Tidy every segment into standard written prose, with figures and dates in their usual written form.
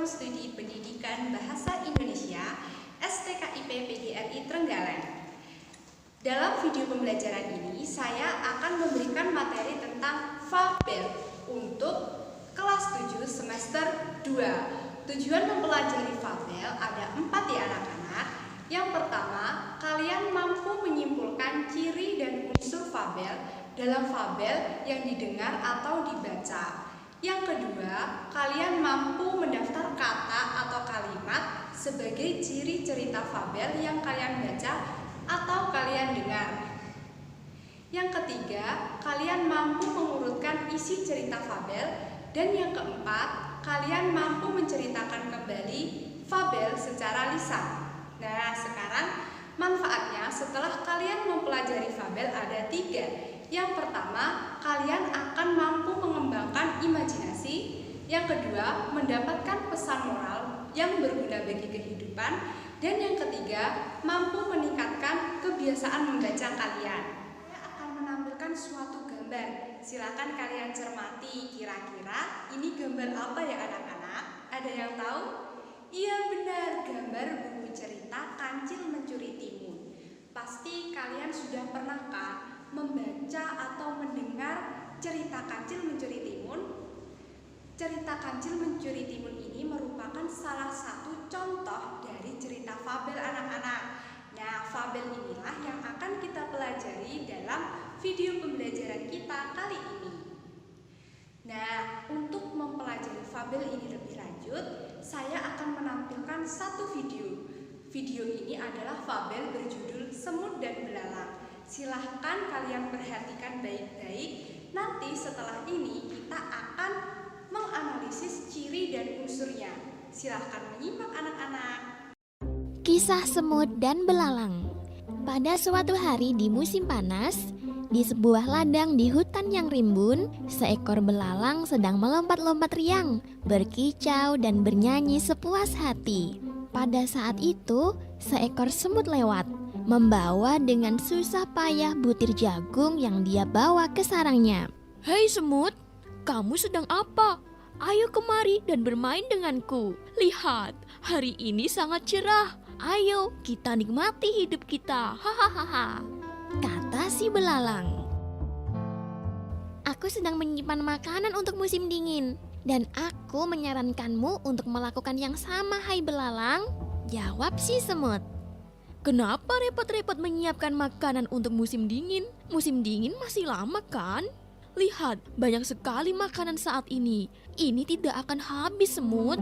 Studi Pendidikan Bahasa Indonesia STKIP PGRI Trenggalek. Dalam video pembelajaran ini, saya akan memberikan materi tentang fabel untuk kelas 7 semester 2. Tujuan mempelajari fabel ada 4 ya anak-anak. Yang pertama, kalian mampu menyimpulkan ciri dan unsur fabel dalam fabel yang didengar atau dibaca. Yang kedua, kalian mampu mendaftar kata atau kalimat sebagai ciri cerita fabel yang kalian baca atau kalian dengar. Yang ketiga, kalian mampu mengurutkan isi cerita fabel. Dan yang keempat, kalian mampu menceritakan kembali fabel secara lisan. Nah, sekarang manfaatnya setelah kalian mempelajari fabel ada 3. Yang pertama, kalian akan mampu mengembangkan imajinasi. Yang kedua, mendapatkan pesan moral yang berguna bagi kehidupan. Dan yang ketiga, mampu meningkatkan kebiasaan membaca kalian. Saya akan menampilkan suatu gambar. Silakan kalian cermati, kira-kira ini gambar apa ya anak-anak? Ada yang tahu? Iya benar, gambar buku cerita Kancil Mencuri Timun. Pasti kalian sudah pernah kan membaca atau mendengar cerita Kancil Mencuri Timun? Cerita Kancil Mencuri Timun ini merupakan salah satu contoh dari cerita fabel anak-anak. Nah, fabel inilah yang akan kita pelajari dalam video pembelajaran kita kali ini. Nah, untuk mempelajari fabel ini lebih lanjut, saya akan menampilkan satu video. Video ini adalah fabel berjudul Semut dan Belalang. Silahkan kalian perhatikan baik-baik. Nanti setelah ini kita akan menganalisis ciri dan unsurnya. Silahkan menyimak anak-anak. Kisah Semut dan Belalang. Pada suatu hari di musim panas, di sebuah ladang di hutan yang rimbun, seekor belalang sedang melompat-lompat riang, berkicau dan bernyanyi sepuas hati. Pada saat itu, seekor semut lewat, membawa dengan susah payah butir jagung yang dia bawa ke sarangnya. Hei semut, kamu sedang apa? Ayo kemari dan bermain denganku. Lihat, hari ini sangat cerah. Ayo, kita nikmati hidup kita. Hahaha. Kata si belalang. Aku sedang menyimpan makanan untuk musim dingin, dan aku menyarankanmu untuk melakukan yang sama, hai belalang. Jawab si semut. Kenapa repot-repot menyiapkan makanan untuk musim dingin? Musim dingin masih lama kan? Lihat, banyak sekali makanan saat ini. Ini tidak akan habis, semut.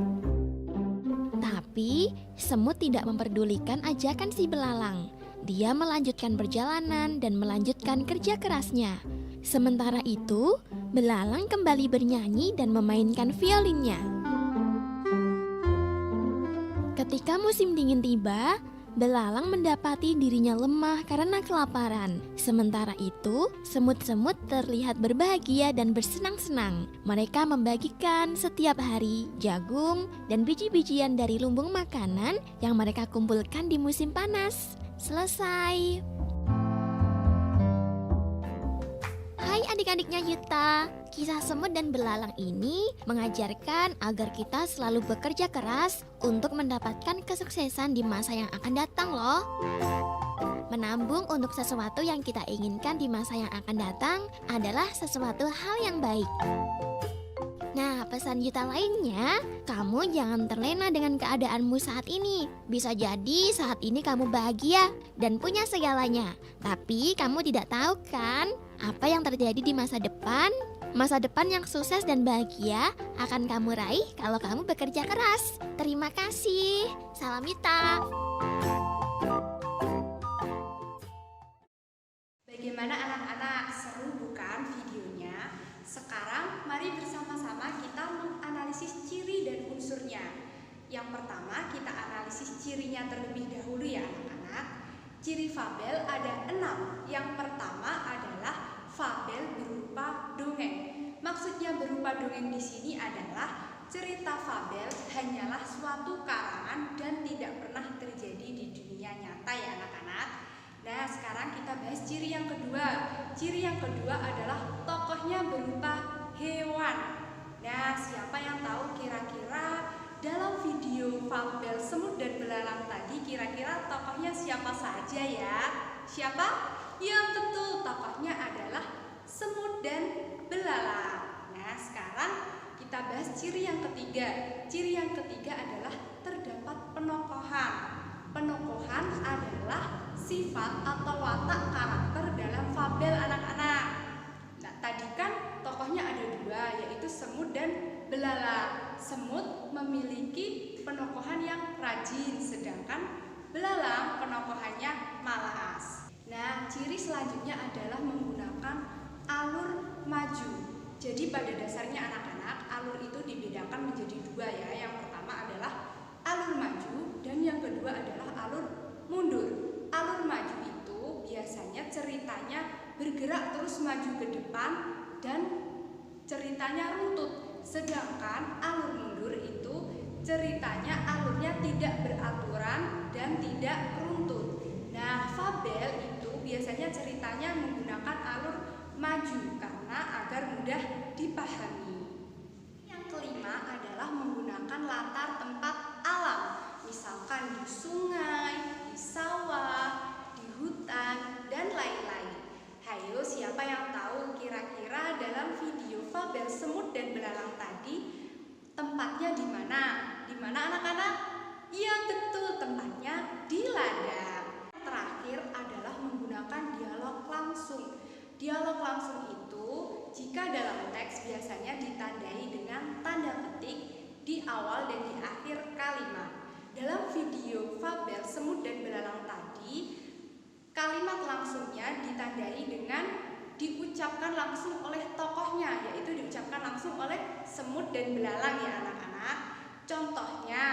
Tapi semut tidak memperdulikan ajakan si belalang. Dia melanjutkan perjalanan dan melanjutkan kerja kerasnya. Sementara itu, belalang kembali bernyanyi dan memainkan violinnya. Ketika musim dingin tiba, belalang mendapati dirinya lemah karena kelaparan. Sementara itu, semut-semut terlihat berbahagia dan bersenang-senang. Mereka membagikan setiap hari jagung dan biji-bijian dari lumbung makanan yang mereka kumpulkan di musim panas. Selesai. Hai adik-adiknya Yuta, kisah semut dan belalang ini mengajarkan agar kita selalu bekerja keras untuk mendapatkan kesuksesan di masa yang akan datang loh. Menabung untuk sesuatu yang kita inginkan di masa yang akan datang adalah sesuatu hal yang baik. Nah, pesan Yuta lainnya, kamu jangan terlena dengan keadaanmu saat ini. Bisa jadi saat ini kamu bahagia dan punya segalanya, tapi kamu tidak tahu kan apa yang terjadi di masa depan? Masa depan yang sukses dan bahagia akan kamu raih kalau kamu bekerja keras. Terima kasih. Salam Yuta. Bagaimana anak-anak? Seru bukan videonya? Sekarang mari bersama-sama kita menganalisis ciri dan unsurnya. Yang pertama kita analisis cirinya terlebih dahulu ya anak-anak. Ciri fabel ada 6. Yang pertama adalah fabel berupa dongeng. Maksudnya berupa dongeng di sini adalah cerita fabel hanyalah suatu karangan dan tidak pernah terjadi di dunia nyata ya anak-anak. Nah, sekarang kita bahas ciri yang kedua. Ciri yang kedua adalah tokohnya berupa hewan. Nah, siapa yang tahu kira-kira dalam fabel semut dan belalang tadi, kira-kira tokohnya siapa saja ya? Siapa? Ya betul, tokohnya adalah semut dan belalang. Nah, sekarang kita bahas ciri yang ketiga. Ciri yang ketiga adalah terdapat penokohan. Penokohan adalah sifat atau watak karakter dalam fabel anak-anak. Nah, tadi kan tokohnya ada dua, yaitu semut dan belalang. Semut memiliki penokohan yang rajin, sedangkan belalang penokohannya malas. Nah, ciri selanjutnya adalah menggunakan alur maju. Jadi pada dasarnya anak-anak, alur itu dibedakan menjadi dua ya. Yang pertama adalah alur maju dan yang kedua adalah alur mundur. Alur maju itu biasanya ceritanya bergerak terus maju ke depan dan ceritanya runtut. Sedangkan alur mundur itu ceritanya alurnya tidak beraturan dan tidak runtut. Nah, fabel itu biasanya ceritanya menggunakan alur maju karena agar mudah dipahami. Yang kelima adalah menggunakan latar tempat alam, misalkan di sungai, di sawah, di hutan, dan lain-lain. Hayo, siapa yang tahu kira-kira dalam video fabel semut dan belalang tadi tempatnya di mana? Di mana anak-anak? Iya betul, tempatnya di ladang. Terakhir adalah menggunakan dialog langsung. Dialog langsung itu jika dalam teks biasanya ditandai dengan tanda petik di awal dan di akhir kalimat. Dalam video fabel semut dan belalang tadi, kalimat langsungnya ditandai dengan diucapkan langsung oleh tokohnya, yaitu diucapkan langsung oleh semut dan belalang ya anak-anak. Contohnya,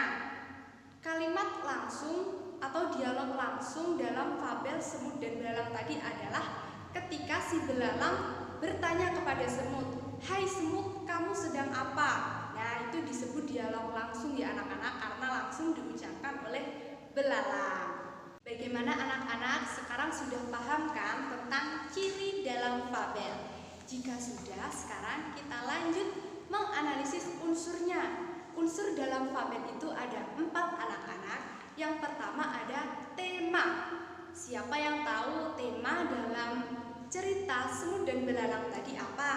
kalimat langsung atau dialog langsung dalam fabel semut dan belalang tadi adalah ketika si belalang bertanya kepada semut, "Hai semut, kamu sedang apa?" Nah, itu disebut dialog langsung ya anak-anak karena langsung diucapkan oleh belalang. Bagaimana anak-anak sekarang sudah paham kan tentang ciri dalam fabel? Jika sudah, sekarang kita lanjut menganalisis unsurnya. Unsur dalam fabel itu ada 4 anak-anak. Yang pertama ada tema. Siapa yang tahu tema dalam cerita semut dan belalang tadi apa?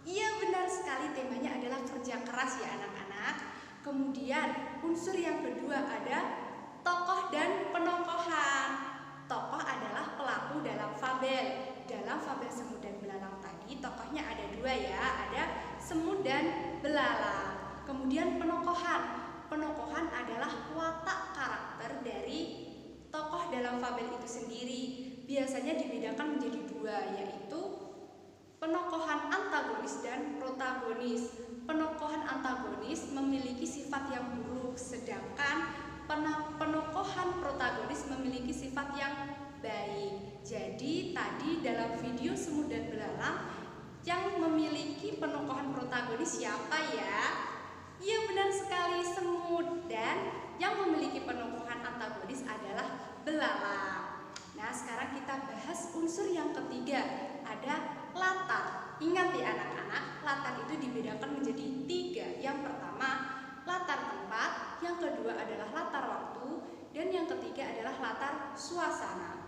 Iya benar sekali, temanya adalah kerja keras ya anak-anak. Kemudian unsur yang kedua ada tokoh dan penokohan. Tokoh adalah pelaku dalam fabel. Dalam fabel semut dan belalang tadi tokohnya ada 2 ya, ada semut dan belalang. Kemudian penokohan. Penokohan adalah watak karakter dari tokoh dalam fabel itu sendiri. Biasanya dibedakan menjadi 2, yaitu penokohan antagonis dan protagonis. Penokohan antagonis memiliki sifat yang buruk, sedangkan penokohan protagonis memiliki sifat yang baik. Jadi tadi dalam video semut dan belalang yang memiliki penokohan protagonis siapa ya? Iya benar sekali, semut. Dan yang memiliki penokohan antagonis adalah belalang. Nah, sekarang kita bahas unsur yang ketiga, ada latar. Ingat ya anak-anak, latar itu dibedakan menjadi 3. Yang pertama, latar tempat, yang kedua adalah latar waktu, dan yang ketiga adalah latar suasana.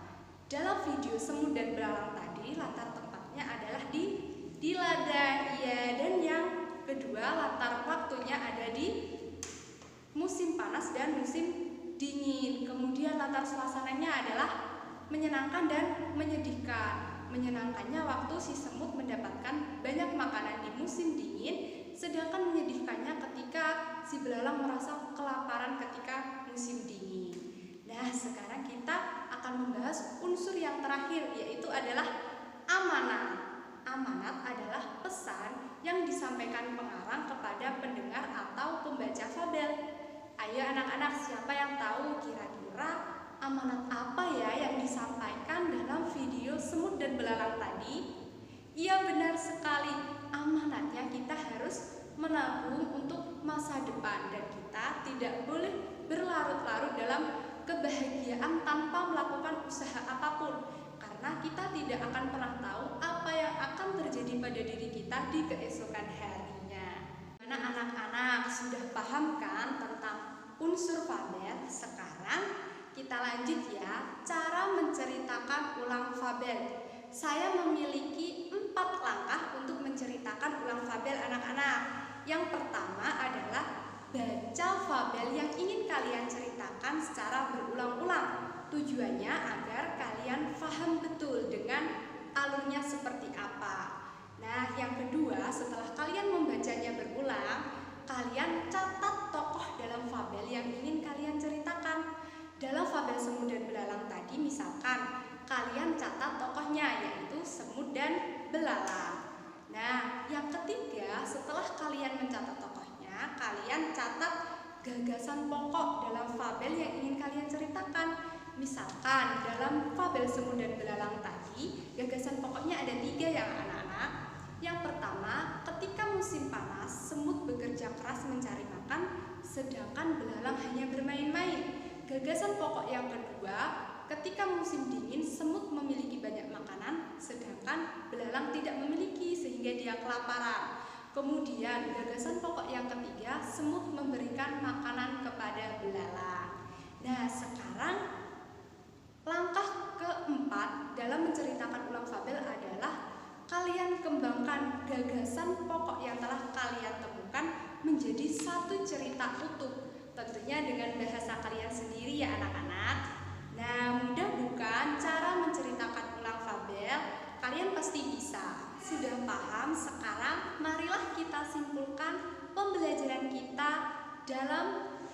Dalam video semut dan belalang tadi, latar tempatnya adalah di ladang, ya, dan yang kedua latar waktunya ada di musim panas dan musim dingin. Kemudian latar suasananya adalah menyenangkan dan menyedihkan. Menyenangkannya waktu si semut mendapatkan banyak makanan di musim dingin, sedangkan menyedihkannya ketika si belalang merasa kelaparan ketika musim dingin. Nah, sekarang kita akan membahas unsur yang terakhir, yaitu adalah amanat. Amanat adalah pesan yang disampaikan pengarang kepada pendengar atau pembaca fabel. Ayo anak-anak, siapa yang tahu kira-kira amanat apa ya yang disampaikan dalam video semut dan belalang tadi? Iya benar sekali, amanatnya kita harus menabung untuk masa depan dan kita tidak boleh berlarut-larut dalam kebahagiaan tanpa melakukan usaha apapun. Karena kita tidak akan pernah tahu apa yang akan terjadi pada diri kita di keesokan harinya. Mana anak-anak sudah paham kan tentang unsur langkah untuk menceritakan ulang fabel anak-anak. Yang pertama adalah baca fabel yang ingin kalian ceritakan secara berulang-ulang. Tujuannya agar kalian paham betul dengan alurnya seperti apa. Nah, yang kedua, setelah kalian membacanya berulang, kalian catat tokoh dalam fabel yang ingin kalian ceritakan. Dalam fabel Semut dan Belalang tadi, misalkan kalian catat tokohnya, yaitu semut dan belalang. Nah, yang ketiga, setelah kalian mencatat tokohnya, kalian catat gagasan pokok dalam fabel yang ingin kalian ceritakan. Misalkan dalam fabel Semut dan Belalang tadi, gagasan pokoknya ada 3 ya anak-anak. Yang pertama, ketika musim panas, semut bekerja keras mencari makan, sedangkan belalang hanya bermain-main. Gagasan pokok yang kedua, ketika musim dingin, semut memiliki banyak makanan, sedangkan belalang tidak memiliki sehingga dia kelaparan. Kemudian, gagasan pokok yang ketiga, semut memberikan makanan kepada belalang. Nah, sekarang langkah keempat dalam menceritakan ulang fabel adalah kalian kembangkan gagasan pokok yang telah kalian temukan menjadi satu cerita utuh, tentunya dengan bahasa kalian sendiri ya anak-anak. Nah, mudah bukan cara menceritakan ulang fabel? Kalian pasti bisa. Sudah paham? Sekarang marilah kita simpulkan pembelajaran kita dalam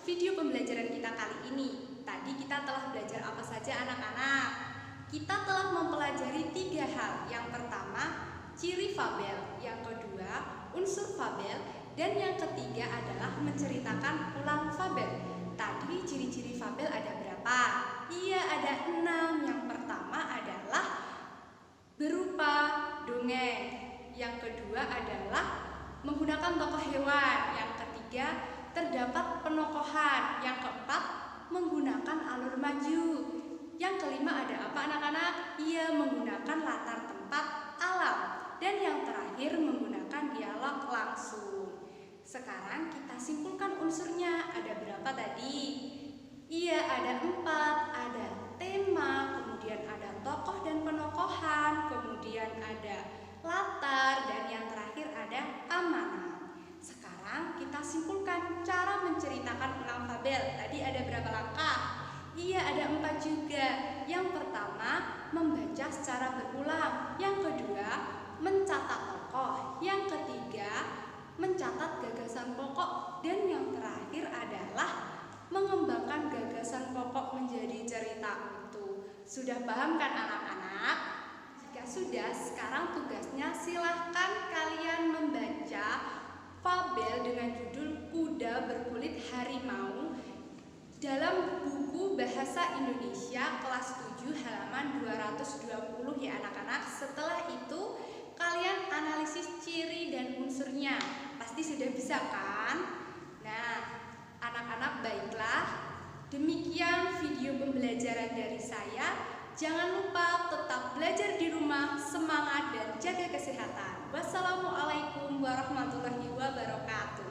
video pembelajaran kita kali ini. Tadi kita telah belajar apa saja anak-anak? Kita telah mempelajari 3 hal. Yang pertama, ciri fabel. Yang kedua, unsur fabel. Dan yang ketiga adalah menceritakan ulang fabel. Tadi ciri-ciri fabel ada berapa? Iya, ada 6. Yang pertama adalah berupa dongeng. Yang kedua adalah menggunakan tokoh hewan. Yang ketiga, terdapat penokohan. Yang keempat, menggunakan alur maju. Yang kelima ada apa anak-anak? Iya, menggunakan latar tempat alam. Dan yang terakhir menggunakan dialog langsung. Sekarang kita simpulkan unsurnya. Ada berapa tadi? Iya, ada 4. Ada tema, kemudian ada tokoh dan penokohan, kemudian ada latar, dan yang terakhir ada amanah. Sekarang kita simpulkan cara menceritakan ulang fabel. Tadi ada berapa langkah? Iya, ada 4 juga. Yang pertama, membaca secara berulang. Yang kedua, mencatat tokoh. Yang ketiga, mencatat gagasan pokok. Dan yang terakhir adalah mengembangkan gagasan pokok menjadi cerita utuh. Sudah paham kan anak-anak? Jika sudah, sekarang tugasnya silahkan kalian membaca fabel dengan judul Kuda Berkulit Harimau dalam buku Bahasa Indonesia kelas 7 halaman 220 ya anak-anak. Setelah itu kalian analisis ciri dan unsurnya. Pasti sudah bisa kan? Nah, anak-anak baiklah, demikian video pembelajaran dari saya. Jangan lupa tetap belajar di rumah, semangat dan jaga kesehatan. Wassalamualaikum warahmatullahi wabarakatuh.